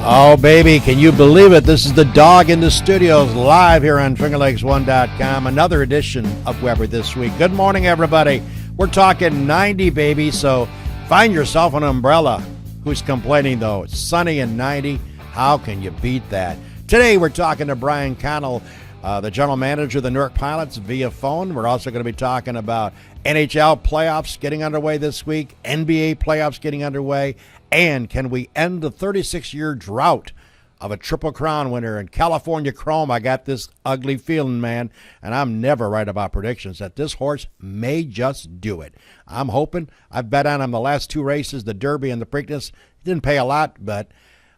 Oh, baby, can you believe it? This is the Dog in the Studios live here on FingerLakes1.com. Another edition of Weber This Week. Good morning, everybody. We're talking 90, baby, so find yourself an umbrella. Who's complaining, though? It's sunny and 90. How can you beat that? Today, we're talking to Brian Connell, the general manager of the Newark Pilots, via phone. We're also going to be talking about NHL playoffs getting underway this week, NBA playoffs getting underway, and can we end the 36-year drought of a Triple Crown winner in California Chrome? I got this ugly feeling, man, and I'm never right about predictions, that this horse may just do it. I'm hoping. I've bet on him the last two races, the Derby and the Preakness. Didn't pay a lot, but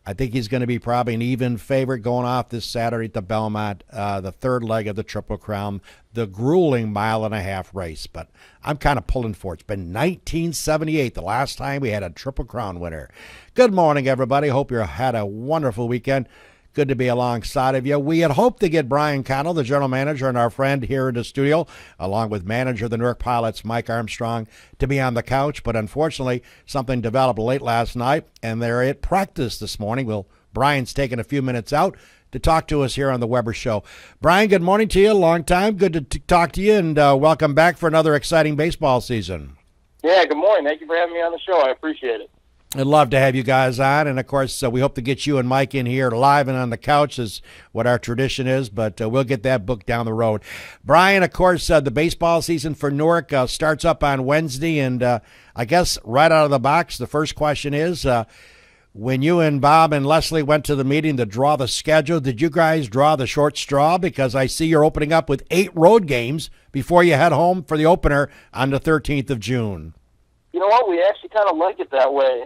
I think he's going to be probably an even favorite going off this Saturday at the Belmont, the third leg of the Triple Crown, the grueling mile-and-a-half race. But I'm kind of pulling for it. It's been 1978, the last time we had a Triple Crown winner. Good morning, everybody. Hope you had a wonderful weekend. Good to be alongside of you. We had hoped to get Brian Connell, the general manager, and our friend here in the studio, along with manager of the Newark Pilots, Mike Armstrong, to be on the couch. But unfortunately, something developed late last night, and they're at practice this morning. Brian's taking a few minutes out to talk to us here on the Weber Show. Brian, good morning to you. Long time. Good to talk to you, and welcome back for another exciting baseball season. Yeah, good morning. Thank you for having me on the show. I appreciate it. I'd love to have you guys on, and of course, we hope to get you and Mike in here live and on the couch, is what our tradition is, but we'll get that book down the road. Brian, of course, the baseball season for Newark starts up on Wednesday, and I guess right out of the box, the first question is, when you and Bob and Leslie went to the meeting to draw the schedule, did you guys draw the short straw? Because I see you're opening up with 8 road games before you head home for the opener on the 13th of June. You know what? We actually kind of like it that way.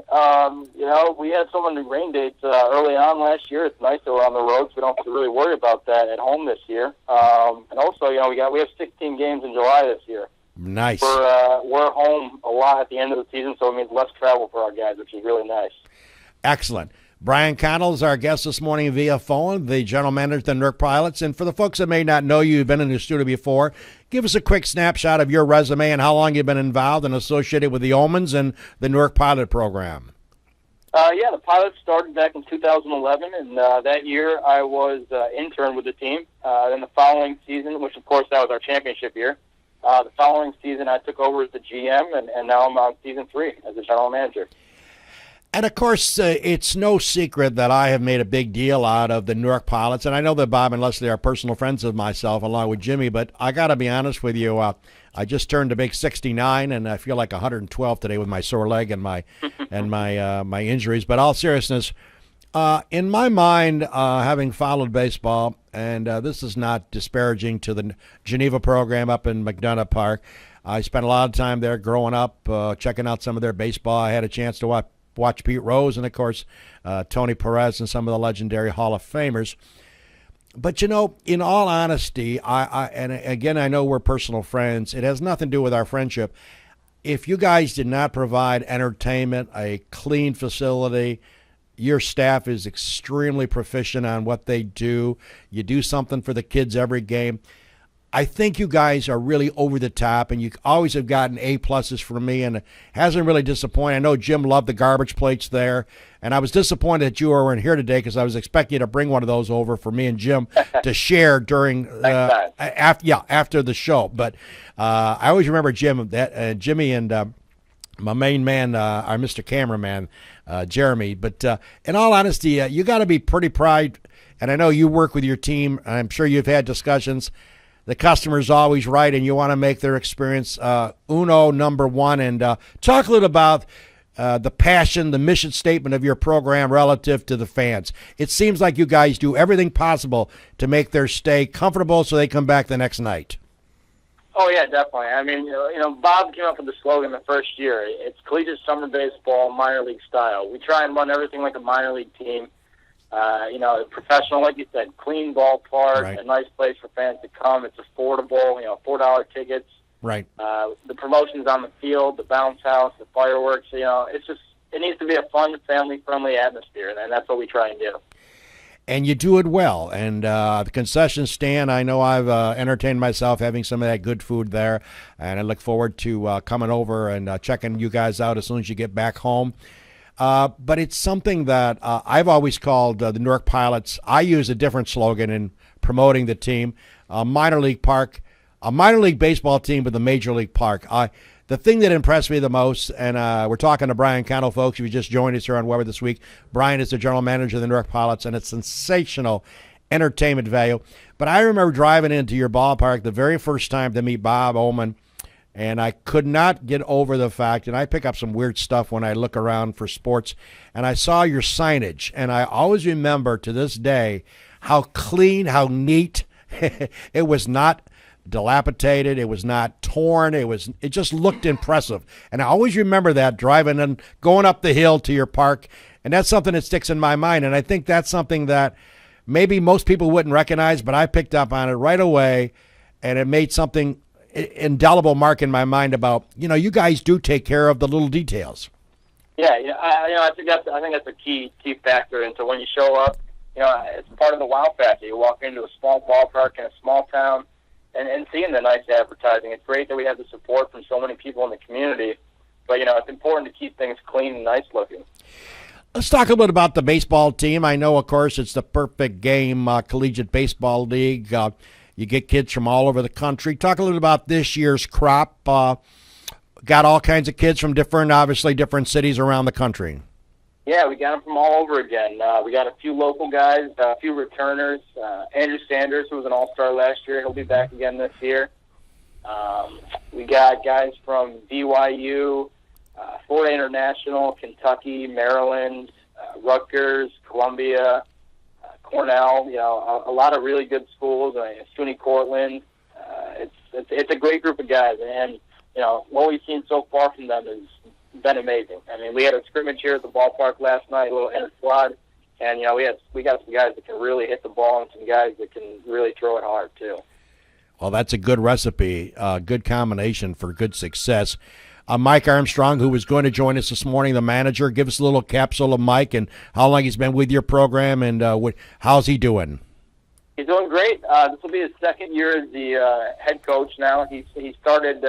We had so many rain dates early on last year. It's nice that we're on the road, so we don't have to really worry about that at home this year. And also, we have 16 games in July this year. Nice. We're home a lot at the end of the season, so it means less travel for our guys, which is really nice. Excellent. Brian Connell is our guest this morning via phone, the general manager of the Newark Pilots. And for the folks that may not know you, you've been in the studio before, give us a quick snapshot of your resume and how long you've been involved and associated with the Omens and the Newark Pilot program. The Pilots started back in 2011, and that year I was intern with the team. Then the following season, which of course that was our championship year, the following season I took over as the GM, and now I'm on season 3 as the general manager. And, of course, it's no secret that I have made a big deal out of the Newark Pilots. And I know that Bob and Leslie are personal friends of myself, along with Jimmy. But I got to be honest with you, I just turned a big 69, and I feel like 112 today with my sore leg and my my injuries. But all seriousness, in my mind, having followed baseball, and this is not disparaging to the Geneva program up in McDonough Park, I spent a lot of time there growing up, checking out some of their baseball. I had a chance to watch Pete Rose and, of course, Tony Perez and some of the legendary Hall of Famers. But, in all honesty, and again, I know we're personal friends. It has nothing to do with our friendship. If you guys did not provide entertainment, a clean facility, your staff is extremely proficient on what they do. You do something for the kids every game. I think you guys are really over the top, and you always have gotten A-pluses from me, and it hasn't really disappointed. I know Jim loved the garbage plates there, and I was disappointed that you weren't here today because I was expecting you to bring one of those over for me and Jim to share during after the show. But I always remember Jimmy and my main man, our Mr. Cameraman, Jeremy. But in all honesty, you got to be pretty proud, and I know you work with your team, and I'm sure you've had discussions. The customer's always right, and you want to make their experience number one. And talk a little about the passion, the mission statement of your program relative to the fans. It seems like you guys do everything possible to make their stay comfortable so they come back the next night. Oh, yeah, definitely. I mean, Bob came up with the slogan the first year. It's collegiate summer baseball, minor league style. We try and run everything like a minor league team. Professional, like you said, clean ballpark, right. A nice place for fans to come. It's affordable, $4 tickets. Right. The promotions on the field, the bounce house, the fireworks, it needs to be a fun, family-friendly atmosphere, and that's what we try and do. And you do it well. And the concession stand, I know I've entertained myself having some of that good food there, and I look forward to coming over and checking you guys out as soon as you get back home. But it's something that I've always called the Newark Pilots. I use a different slogan in promoting the team, a minor league baseball team with a major league park. The thing that impressed me the most, and we're talking to Brian Connell, folks, if you just joined us here on Weber this week. Brian is the general manager of the Newark Pilots, and it's sensational entertainment value. But I remember driving into your ballpark the very first time to meet Bob Ullman, and I could not get over the fact, and I pick up some weird stuff when I look around for sports, and I saw your signage, and I always remember to this day how clean, how neat. It was not dilapidated, it was not torn, it just looked impressive. And I always remember that driving and going up the hill to your park, and that's something that sticks in my mind. And I think that's something that maybe most people wouldn't recognize, but I picked up on it right away, and it made something indelible mark in my mind about, you guys do take care of the little details. Yeah, I think that's a key factor into when you show up. It's part of the wow factor. You walk into a small ballpark in a small town, and seeing the nice advertising. It's great that we have the support from so many people in the community, but it's important to keep things clean and nice looking. Let's talk a little bit about the baseball team. I know, of course, it's the perfect game, Collegiate Baseball League. You get kids from all over the country. Talk a little about this year's crop. Got all kinds of kids from different cities around the country. Yeah, we got them from all over again. We got a few local guys, a few returners. Andrew Sanders, who was an all-star last year, he'll be back again this year. We got guys from BYU, Florida International, Kentucky, Maryland, Rutgers, Columbia, Cornell. A lot of really good schools. SUNY Cortland. It's a great group of guys, and what we've seen so far from them has been amazing. I mean, we had a scrimmage here at the ballpark last night, a little inter-squad, and we got some guys that can really hit the ball and some guys that can really throw it hard too. Well, that's a good recipe, good combination for good success. Mike Armstrong, who was going to join us this morning, the manager, give us a little capsule of Mike and how long he's been with your program and how's he doing? He's doing great. This will be his second year as the head coach now. He started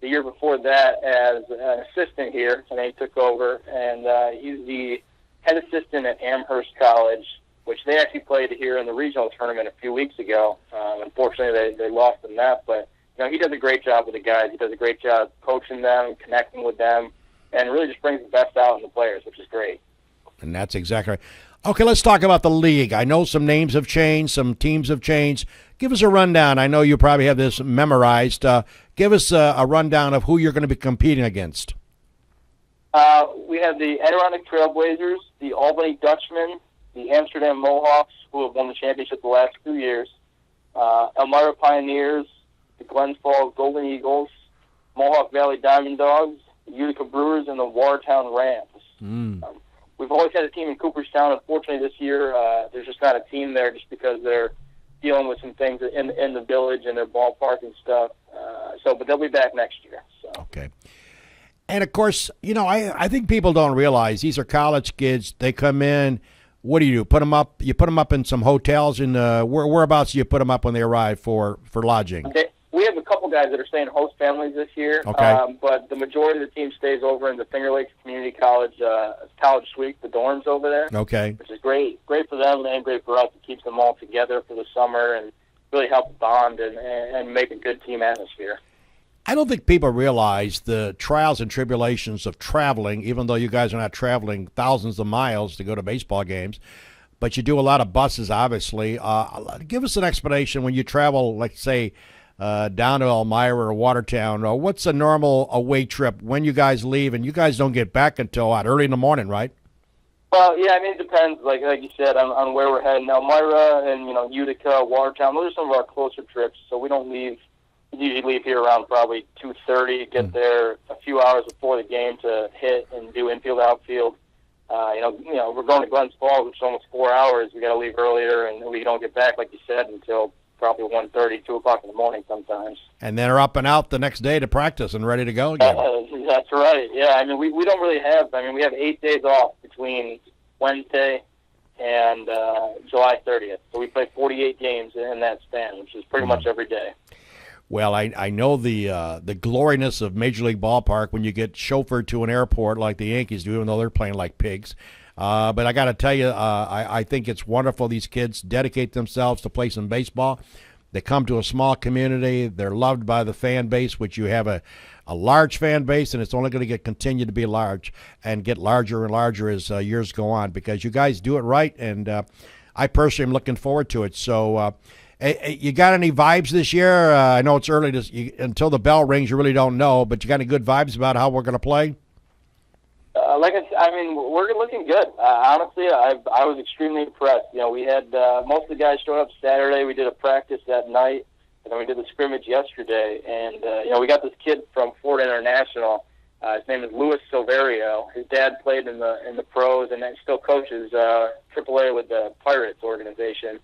the year before that as an assistant here, and then he took over, and he's the head assistant at Amherst College, which they actually played here in the regional tournament a few weeks ago. Unfortunately, they lost in that, but he does a great job with the guys. He does a great job coaching them, connecting with them, and really just brings the best out in the players, which is great. And that's exactly right. Okay, let's talk about the league. I know some names have changed, some teams have changed. Give us a rundown. I know you probably have this memorized. Give us a rundown of who you're going to be competing against. We have the Adirondack Trailblazers, the Albany Dutchmen, the Amsterdam Mohawks, who have won the championship the last 2 years, Elmira Pioneers, the Glens Falls Golden Eagles, Mohawk Valley Diamond Dogs, the Utica Brewers, and the Watertown Rams. We've always had a team in Cooperstown. Unfortunately, this year there's just not a team there just because they're dealing with some things in the village and their ballpark and stuff. But they'll be back next year. So. Okay. And, of course, I think people don't realize these are college kids. They come in. What do? You put them up in some hotels in whereabouts do you put them up when they arrive for lodging? Okay. We have a couple guys that are staying host families this year, okay. But the majority of the team stays over in the Finger Lakes Community College college suite, the dorms over there. Okay. Which is great for them and great for us. It keeps them all together for the summer and really helps bond and make a good team atmosphere. I don't think people realize the trials and tribulations of traveling, even though you guys are not traveling thousands of miles to go to baseball games, but you do a lot of buses, obviously. Give us an explanation when you travel, like, say, down to Elmira or Watertown. What's a normal away trip when you guys leave, and you guys don't get back until early in the morning, right? Well, yeah, I mean, it depends, like you said, on where we're heading. Elmira and, Utica, Watertown, those are some of our closer trips, so we don't leave. We usually leave here around probably 2:30, get there a few hours before the game to hit and do infield, outfield. We're going to Glens Falls, which is almost 4 hours. We got to leave earlier, and we don't get back, like you said, until probably 1:30, 2 o'clock in the morning sometimes. And then are up and out the next day to practice and ready to go again. That's right. Yeah, I mean, we don't really have. I mean, we have 8 days off between Wednesday and July 30th. So we play 48 games in that span, which is pretty much every day. Well, I know the gloriness of Major League Ballpark when you get chauffeured to an airport like the Yankees do, even though they're playing like pigs. But I got to tell you, I think it's wonderful. These kids dedicate themselves to play some baseball. They come to a small community. They're loved by the fan base, which you have a large fan base, and it's only going to continue to be large and get larger and larger as years go on, because you guys do it right, and I personally am looking forward to it. So you got any vibes this year? I know it's early until the bell rings. You really don't know, but you got any good vibes about how we're going to play? Like I mean, we're looking good. Honestly, I was extremely impressed. We had most of the guys showed up Saturday. We did a practice that night, and then we did the scrimmage yesterday. And we got this kid from Florida International. His name is Luis Silverio. His dad played in the pros, and then still coaches AAA with the Pirates organization.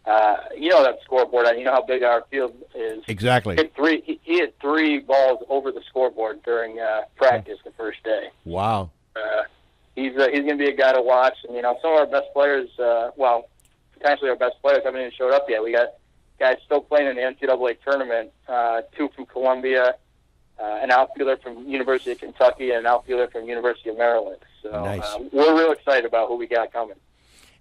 That scoreboard. You know how big our field is. Exactly. He hit 3 balls over the scoreboard during practice the first day. Wow. He's going to be a guy to watch. And, some of our best players, potentially our best players haven't even showed up yet. We got guys still playing in the NCAA tournament, 2 from Columbia, an outfielder from University of Kentucky, and an outfielder from University of Maryland. So nice. We're real excited about who we got coming.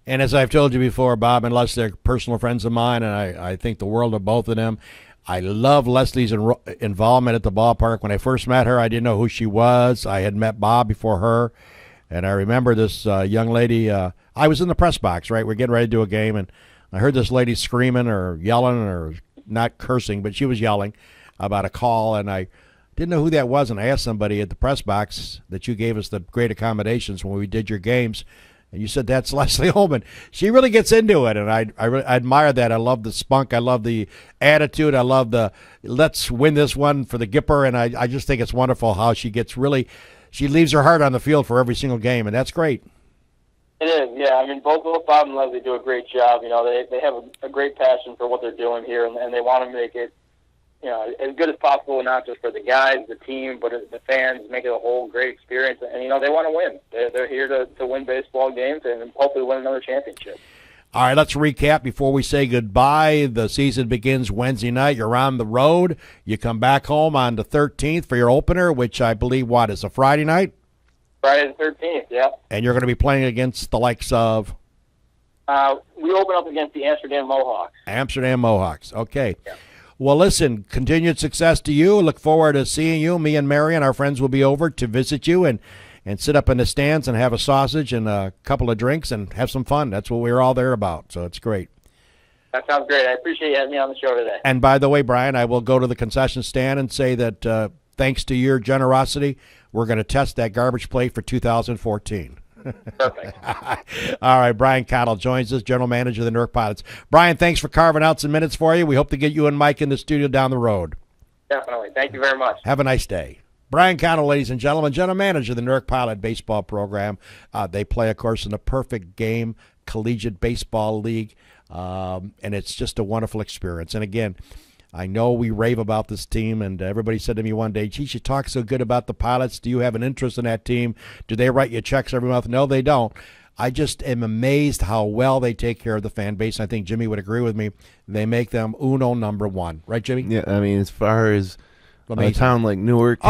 And as I've told you before, Bob and Les, they're personal friends of mine, and I think the world of both of them. I love Leslie's involvement at the ballpark. When I first met her, I didn't know who she was. I had met Bob before her, and I remember this young lady. I was in the press box, right? We're getting ready to do a game, and I heard this lady screaming or yelling, or not cursing, but she was yelling about a call, and I didn't know who that was, and I asked somebody at the press box that you gave us the great accommodations when we did your games. And you said, that's Leslie Holman. She really gets into it, and I admire that. I love the spunk. I love the attitude. I love the let's win this one for the Gipper, and I just think it's wonderful how she leaves her heart on the field for every single game, and that's great. It is, yeah. I mean, both Bob and Leslie do a great job. They have a great passion for what they're doing here, and they want to make it as good as possible, not just for the guys, the team, but the fans, make it a whole great experience. And, they want to win. They're here to win baseball games and hopefully win another championship. All right, let's recap before we say goodbye. The season begins Wednesday night. You're on the road. You come back home on the 13th for your opener, which I believe, is a Friday night? Friday the 13th, yeah. And you're going to be playing against the likes of? We open up against the Amsterdam Mohawks. Amsterdam Mohawks, okay. Yeah. Well, listen, continued success to you. Look forward to seeing you. Me and Mary and our friends will be over to visit you and sit up in the stands and have a sausage and a couple of drinks and have some fun. That's what we're all there about, so it's great. That sounds great. I appreciate you having me on the show today. And by the way, Brian, I will go to the concession stand and say that thanks to your generosity, we're going to test that garbage plate for 2014. Perfect. All right, Brian Connell joins us, General Manager of the Newark Pilots. Brian, thanks for carving out some minutes for you. We hope to get you and Mike in the studio down the road. Definitely. Thank you very much. Have a nice day. Brian Connell, ladies and gentlemen, General Manager of the Newark Pilot Baseball Program. They play, of course, in the Perfect Game Collegiate Baseball League, and it's just a wonderful experience. And again, I know we rave about this team, and everybody said to me one day, geez, you talk so good about the Pilots. Do you have an interest in that team? Do they write you checks every month? No, they don't. I just am amazed how well they take care of the fan base. I think Jimmy would agree with me. They make them uno number one. Right, Jimmy? Yeah, I mean, as far as a town like Newark to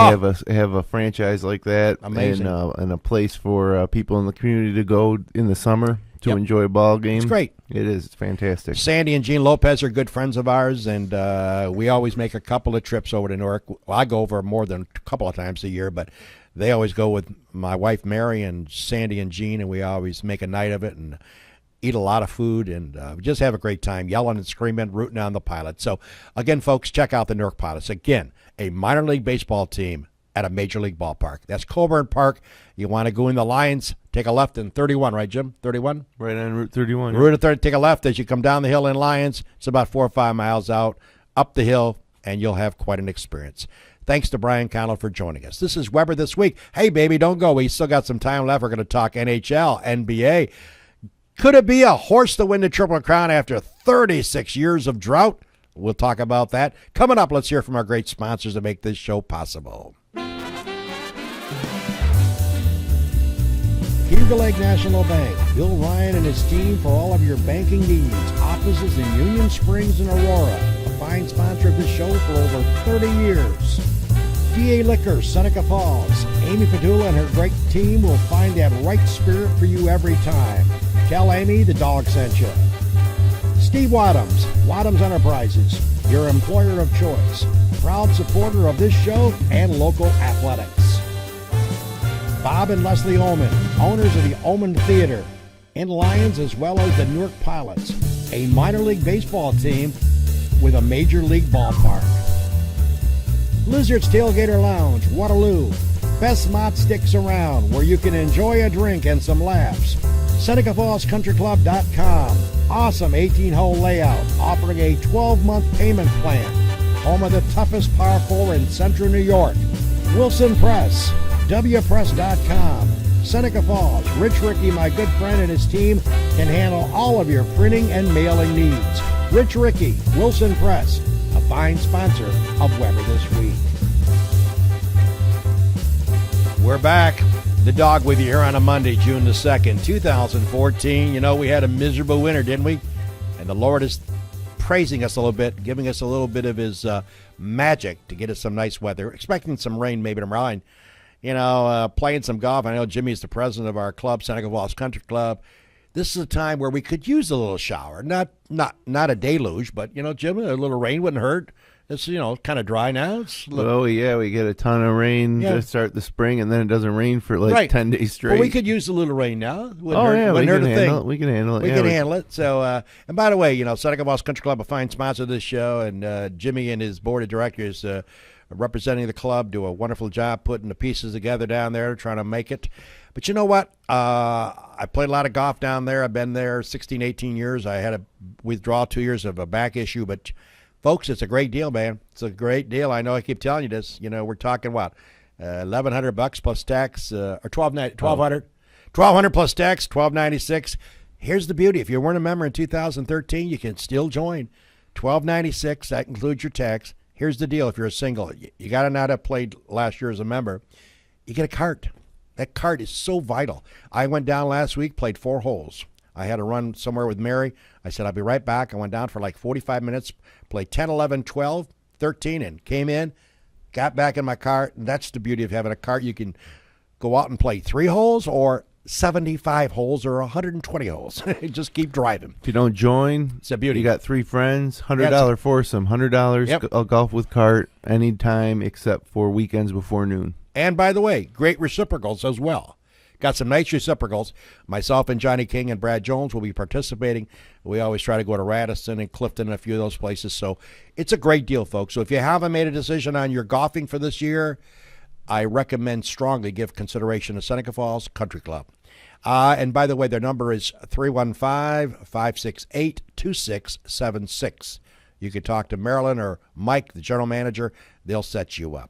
have a franchise like that, amazing. And a place for people in the community to go in the summer to enjoy a ball game. It's great. It is. It's fantastic. Sandy and Gene Lopez are good friends of ours, and we always make a couple of trips over to Newark. Well, I go over more than a couple of times a year, but they always go with my wife Mary and Sandy and Gene, and we always make a night of it and eat a lot of food and just have a great time yelling and screaming, rooting on the Pilots. So, again, folks, check out the Newark Pilots. Again, a minor league baseball team at a major league ballpark. That's Colburn Park. You want to go in the Lions, take a left in 31, right, Jim? 31? Right on Route 31. Route 30, take a left as you come down the hill in Lions. It's about 4 or 5 miles out, up the hill, and you'll have quite an experience. Thanks to Brian Connell for joining us. This is Weber This Week. Hey, baby, don't go. We still got some time left. We're going to talk NHL, NBA. Could it be a horse to win the Triple Crown after 36 years of drought? We'll talk about that. Coming up, let's hear from our great sponsors that make this show possible. Eagle Lake National Bank. Bill Ryan and his team for all of your banking needs. Offices in Union Springs and Aurora. fine sponsor of this show for over 30 years. DA Liquor, Seneca Falls. Amy Padula and her great team will find that right spirit for you every time. Tell Amy the dog sent you. Steve Wadhams, Wadhams Enterprises, your employer of choice. Proud supporter of this show and local athletics. Bob and Leslie Ullman, owners of the Ullman Theater in Lyons, as well as the Newark Pilots, a minor league baseball team with a major league ballpark. Lizard's Tailgater Lounge, Waterloo. Best mott sticks around, where you can enjoy a drink and some laughs. SenecaFallsCountryClub.com. Awesome 18-hole layout, offering a 12-month payment plan. Home of the toughest par 4 in central New York. Wilson Press, WPress.com. Seneca Falls. Rich Ricky, my good friend, and his team can handle all of your printing and mailing needs. Rich Ricky, Wilson Press, a fine sponsor of Weber This Week. We're back. The Dog with you here on a Monday, June the 2nd, 2014. You know, we had a miserable winter, didn't we? And the Lord is praising us a little bit, giving us a little bit of his magic to get us some nice weather. Expecting some rain maybe tomorrow. You know, playing some golf. I know Jimmy's the president of our club, Seneca Falls Country Club. This is a time where we could use a little shower. Not a deluge, but, you know, Jimmy, a little rain wouldn't hurt. It's, you know, kind of dry now. Oh, yeah, we get a ton of rain to start the spring, and then it doesn't rain for like 10 days straight. Well, we could use a little rain now. We can handle it. We can handle it. So, and by the way, you know, Seneca Falls Country Club, a fine sponsor of this show, and Jimmy and his board of directors representing the club do a wonderful job putting the pieces together down there, trying to make it. But you know what? I played a lot of golf down there. I've been there 16, 18 years. I had to withdraw 2 years of a back issue, but folks, it's a great deal, man. It's a great deal. I know I keep telling you this. You know, we're talking what, $1,100 plus tax, or $1,200 plus tax, $1,296. Here's the beauty: if you weren't a member in 2013, you can still join. $1,296. That includes your tax. Here's the deal: if you're a single, you got to not have played last year as a member. You get a cart. That cart is so vital. I went down last week, played 4 holes. I had to run somewhere with Mary. I said, I'll be right back. I went down for like 45 minutes, played 10, 11, 12, 13, and came in, got back in my cart. And that's the beauty of having a cart. You can go out and play 3 holes or 75 holes or 120 holes. Just keep driving. If you don't join, it's a beauty. You got 3 friends, $100 foursome, $100 I'll golf with cart anytime except for weekends before noon. And by the way, great reciprocals as well. Got some nice reciprocals. Myself and Johnny King and Brad Jones will be participating. We always try to go to Radisson and Clifton and a few of those places. So it's a great deal, folks. So if you haven't made a decision on your golfing for this year, I recommend strongly give consideration to Seneca Falls Country Club. And by the way, their number is 315-568-2676. You can talk to Marilyn or Mike, the general manager. They'll set you up.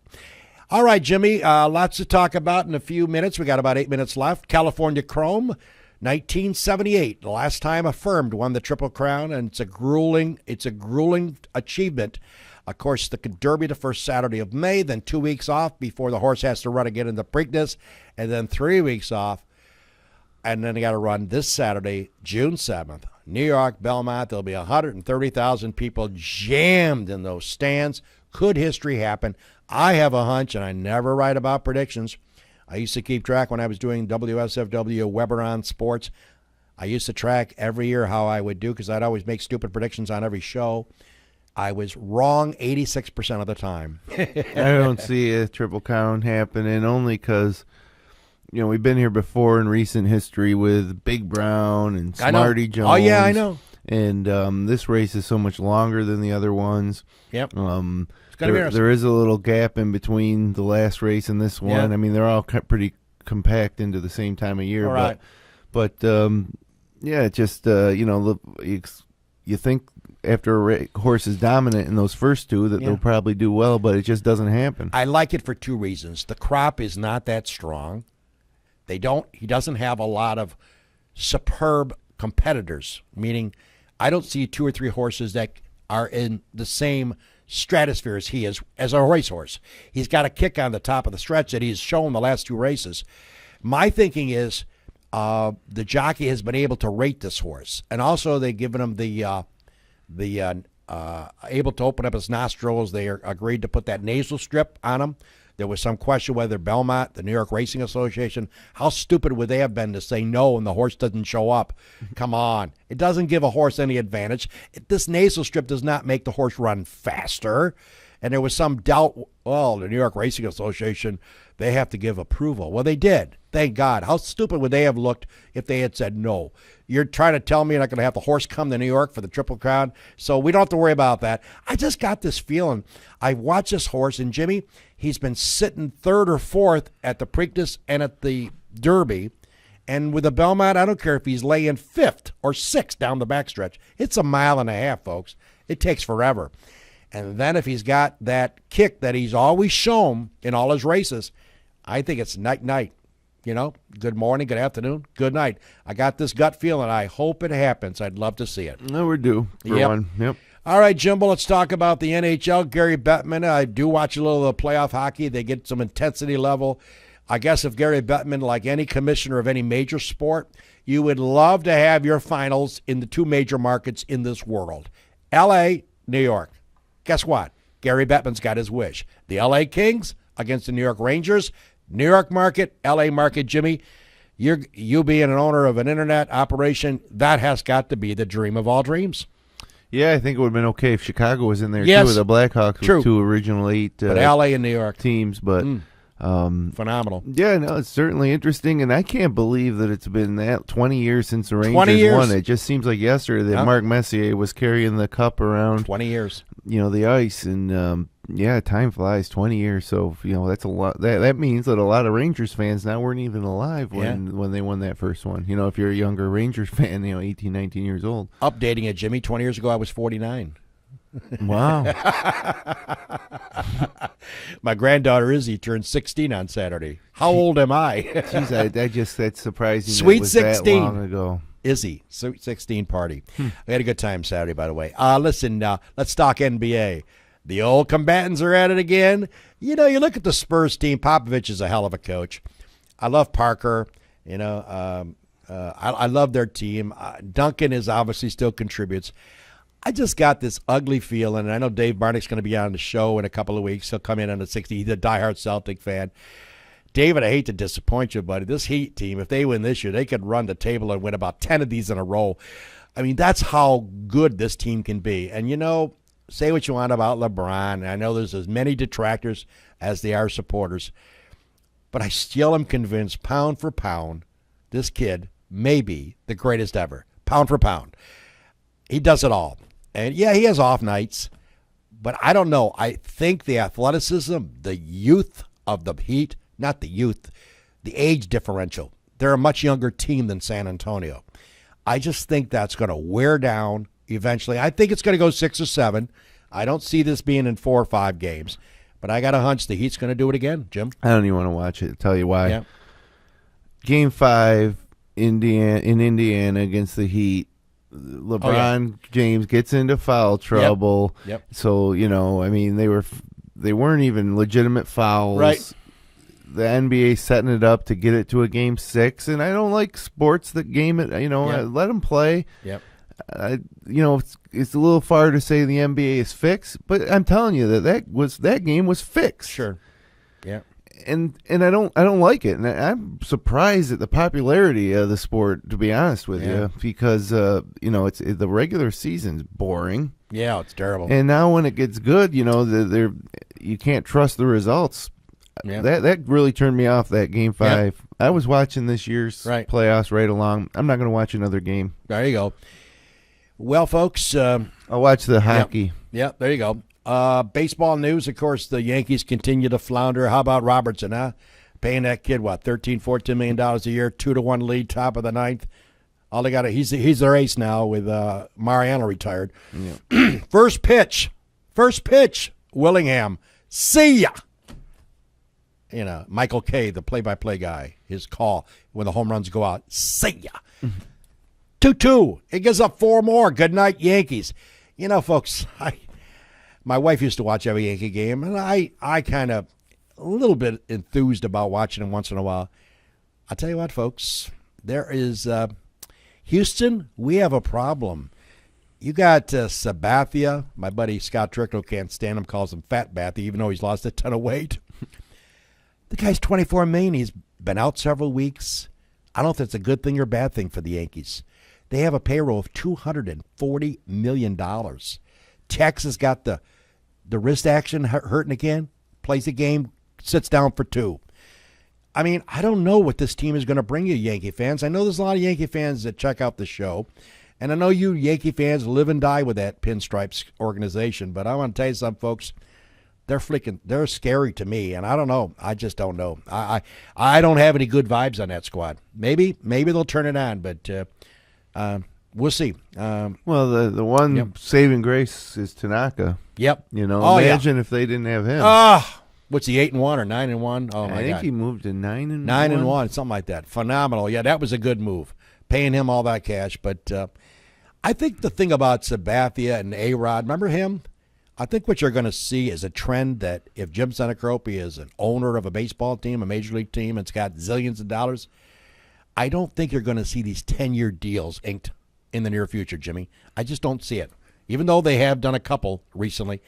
All right, Jimmy, lots to talk about in a few minutes. We got about 8 minutes left. California Chrome, 1978. The last time Affirmed won the Triple Crown, and it's a grueling achievement. Of course, the Derby the first Saturday of May, then 2 weeks off before the horse has to run again in the Preakness, and then 3 weeks off. And then they got to run this Saturday, June 7th, New York, Belmont. There'll be 130,000 people jammed in those stands. Could history happen? I have a hunch, and I never write about predictions. I used to keep track when I was doing WSFW Weber on Sports. I used to track every year how I would do because I'd always make stupid predictions on every show. I was wrong 86% of the time. I don't see a Triple Crown happening only because, you know, we've been here before in recent history with Big Brown and Smarty Jones. Oh, yeah, I know. And this race is so much longer than the other ones. Yep. There is a little gap in between the last race and this one. Yeah. I mean, they're all pretty compact into the same time of year. All right. But yeah, it just, you know, you think after a horse is dominant in those first 2 that they'll probably do well, but it just doesn't happen. I like it for 2 reasons. The crop is not that strong. He doesn't have a lot of superb competitors, meaning I don't see 2 or 3 horses that are in the same stratosphere as he is as a racehorse. He's got a kick on the top of the stretch that he's shown the last 2 races. My thinking is the jockey has been able to rate this horse, and also they've given him the able to open up his nostrils. They agreed to put that nasal strip on him. There was some question whether Belmont, the New York Racing Association, how stupid would they have been to say no when the horse doesn't show up? Come on. It doesn't give a horse any advantage. This nasal strip does not make the horse run faster. And there was some doubt, well, the New York Racing Association, they have to give approval. Well, they did. Thank God. How stupid would they have looked if they had said no? You're trying to tell me you're not going to have the horse come to New York for the Triple Crown? So we don't have to worry about that. I just got this feeling. I watched this horse, and Jimmy, he's been sitting third or fourth at the Preakness and at the Derby. And with the Belmont, I don't care if he's laying fifth or sixth down the backstretch. It's a mile and a half, folks. It takes forever. And then if he's got that kick that he's always shown in all his races, I think it's night-night. You know, good morning, good afternoon, good night. I got this gut feeling. I hope it happens. I'd love to see it. No, we're due for one. Yep. All right, Jimbo, let's talk about the NHL. Gary Bettman, I do watch a little of the playoff hockey. They get some intensity level. I guess if Gary Bettman, like any commissioner of any major sport, you would love to have your finals in the two major markets in this world, L.A., New York. Guess what? Gary Bettman's got his wish. The L.A. Kings against the New York Rangers. New York market, L.A. market, Jimmy, you being an owner of an internet operation, that has got to be the dream of all dreams. Yeah, I think it would have been okay if Chicago was in there, too, with the Blackhawks with two original 8 but L.A. and New York teams. But phenomenal. Yeah, no, it's certainly interesting, and I can't believe that it's been 20 years since the Rangers won. It just seems like yesterday that Mark Messier was carrying the cup around 20 years. The ice, and yeah, time flies. 20 years, so that's a lot. That means that a lot of Rangers fans now weren't even alive when they won that first one. If you're a younger Rangers fan, 18, 19 years old. Updating it, Jimmy. 20 years ago, I was 49. Wow. My granddaughter Izzy turned 16 on Saturday. How old am I? Jeez, that's surprising. Sweet that was 16. That long ago. Izzy, Sweet 16 party. We had a good time Saturday, by the way. Listen, let's talk NBA. The old combatants are at it again. You look at the Spurs team. Popovich is a hell of a coach. I love Parker. I love their team. Duncan is obviously still contributes. I just got this ugly feeling, and I know Dave Barnick's going to be on the show in a couple of weeks. He'll come in on the 60. He's a diehard Celtic fan. David, I hate to disappoint you, buddy. This Heat team, if they win this year, they could run the table and win about 10 of these in a row. I mean, that's how good this team can be. And, say what you want about LeBron. I know there's as many detractors as there are supporters. But I still am convinced, pound for pound, this kid may be the greatest ever. Pound for pound. He does it all. And, yeah, he has off nights. But I don't know. I think the athleticism, the youth of the Heat, not the youth, the age differential. They're a much younger team than San Antonio. I just think that's going to wear down eventually. I think it's going to go 6 or 7. I don't see this being in 4 or 5 games. But I got a hunch the Heat's going to do it again, Jim. I don't even want to watch it. I'll tell you why. Yeah. Game 5 in Indiana against the Heat. LeBron James gets into foul trouble. Yep. So, I mean, they weren't even legitimate fouls. Right. The NBA setting it up to get it to a game 6, and I don't like sports that game it. Let them play. Yep. It's a little far to say the NBA is fixed, but I'm telling you that game was fixed. Sure. Yeah. And I don't like it, and I'm surprised at the popularity of the sport, to be honest with you, because it's the regular season's boring. Yeah, it's terrible. And now when it gets good, you can't trust the results. Yeah. That really turned me off, that game 5. Yep. I was watching this year's playoffs right along. I'm not going to watch another game. There you go. Well, folks. I'll watch the hockey. Yep, there you go. Baseball news, of course, the Yankees continue to flounder. How about Robertson, huh? Paying that kid, $13, $14 million a year, 2-1 lead, top of the 9th. All they got, he's their ace now with Mariano retired. Yeah. First pitch, Willingham. See ya. Michael Kay, the play-by-play guy, his call when the home runs go out. See ya. 2-2. It gives up 4 more. Good night, Yankees. Folks, my wife used to watch every Yankee game, and I kind of a little bit enthused about watching them once in a while. I'll tell you what, folks, there is Houston, we have a problem. You got Sabathia. My buddy Scott Trickle can't stand him, calls him Fat Bathy, even though he's lost a ton of weight. The guy's $24 million. He's been out several weeks. I don't know if that's a good thing or a bad thing for the Yankees. They have a payroll of $240 million. Texas got the wrist action hurting again, plays a game, sits down for 2. I mean, I don't know what this team is going to bring you, Yankee fans. I know there's a lot of Yankee fans that check out the show, and I know you Yankee fans live and die with that Pinstripes organization, but I want to tell you something, folks. They're scary to me, and I don't know. I just don't know. I don't have any good vibes on that squad. Maybe they'll turn it on, but we'll see. Well, the one saving grace is Tanaka. Yep. Imagine if they didn't have him. What's he, 8-1 or 9-1? Oh my God! I think he moved to 9-1. 9-1, something like that. Phenomenal. Yeah, that was a good move, paying him all that cash. But I think the thing about Sabathia and A-Rod, remember him? I think what you're going to see is a trend that if Jim Senecrope is an owner of a baseball team, a major league team, and it's got zillions of dollars, I don't think you're going to see these 10-year deals inked in the near future, Jimmy. I just don't see it. Even though they have done a couple recently,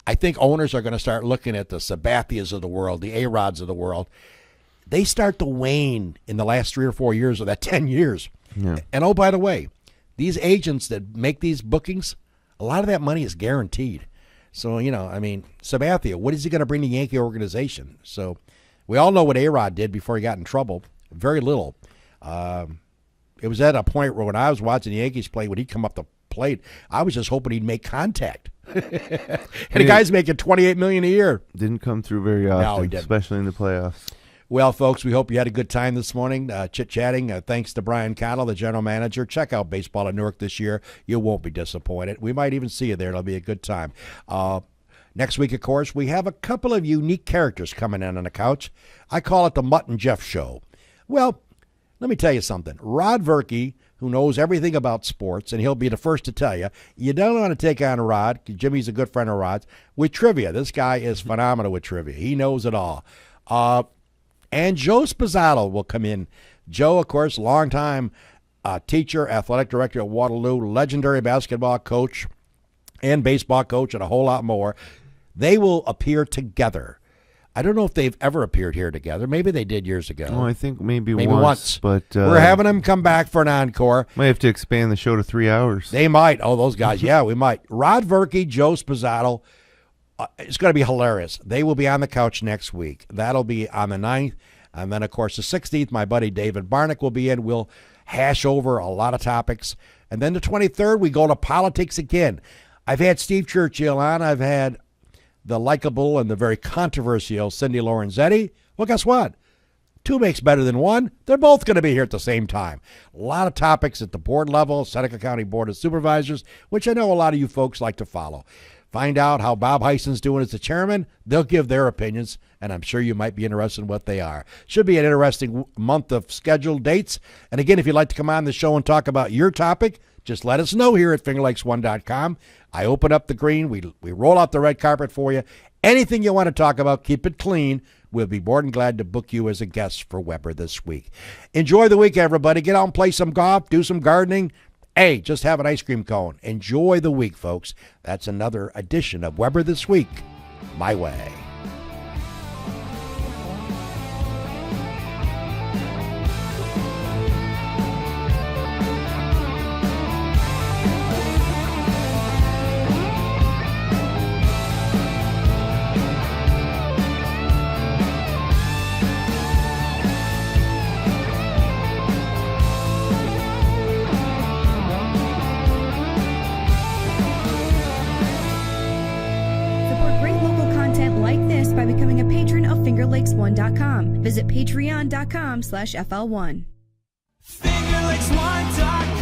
I think owners are going to start looking at the Sabathias of the world, the A-Rods of the world. They start to wane in the last 3 or 4 years of that 10 years. Yeah. And, oh, by the way, these agents that make these bookings, a lot of that money is guaranteed. So, Sabathia, what is he going to bring to the Yankee organization? So we all know what A-Rod did before he got in trouble. Very little. It was at a point where when I was watching the Yankees play, when he'd come up the plate, I was just hoping he'd make contact. And the guy's making $28 million a year. Didn't come through very often, No, he didn't. Especially in the playoffs. Well, folks, we hope you had a good time this morning chit-chatting. Thanks to Brian Connell, the general manager. Check out baseball at Newark this year. You won't be disappointed. We might even see you there. It'll be a good time. Next week, of course, we have a couple of unique characters coming in on the couch. I call it the Mutt and Jeff Show. Well, let me tell you something. Rod Verke, who knows everything about sports, and he'll be the first to tell you, you don't want to take on Rod, because Jimmy's a good friend of Rod's, with trivia. This guy is phenomenal with trivia. He knows it all. And Joe Spazzato will come in. Joe, of course, longtime teacher, athletic director at Waterloo, legendary basketball coach and baseball coach, and a whole lot more. They will appear together. I don't know if they've ever appeared here together. Maybe they did years ago. Oh, I think maybe once. But we're having them come back for an encore. Might have to expand the show to 3 hours. They might. Oh, those guys. Yeah, we might. Rod Verke, Joe Spazzato. It's going to be hilarious. They will be on the couch next week. That'll be on the 9th. And then, of course, the 16th, my buddy David Barnick will be in. We'll hash over a lot of topics. And then the 23rd, we go to politics again. I've had Steve Churchill on. I've had the likable and the very controversial Cindy Lorenzetti. Well, guess what? 2 makes better than 1. They're both going to be here at the same time. A lot of topics at the board level, Seneca County Board of Supervisors, which I know a lot of you folks like to follow. Find out how Bob Heisen's doing as the chairman. They'll give their opinions, and I'm sure you might be interested in what they are. Should be an interesting month of scheduled dates. And again, if you'd like to come on the show and talk about your topic, just let us know here at FingerLakes1.com. I open up the green. We roll out the red carpet for you. Anything you want to talk about, keep it clean. We'll be more than glad to book you as a guest for Weber this week. Enjoy the week, everybody. Get out and play some golf, do some gardening. Hey, just have an ice cream cone. Enjoy the week, folks. That's another edition of Weber This Week, my way. By becoming a patron of FingerLakes1.com. Visit patreon.com/FL1. FingerLakes1.com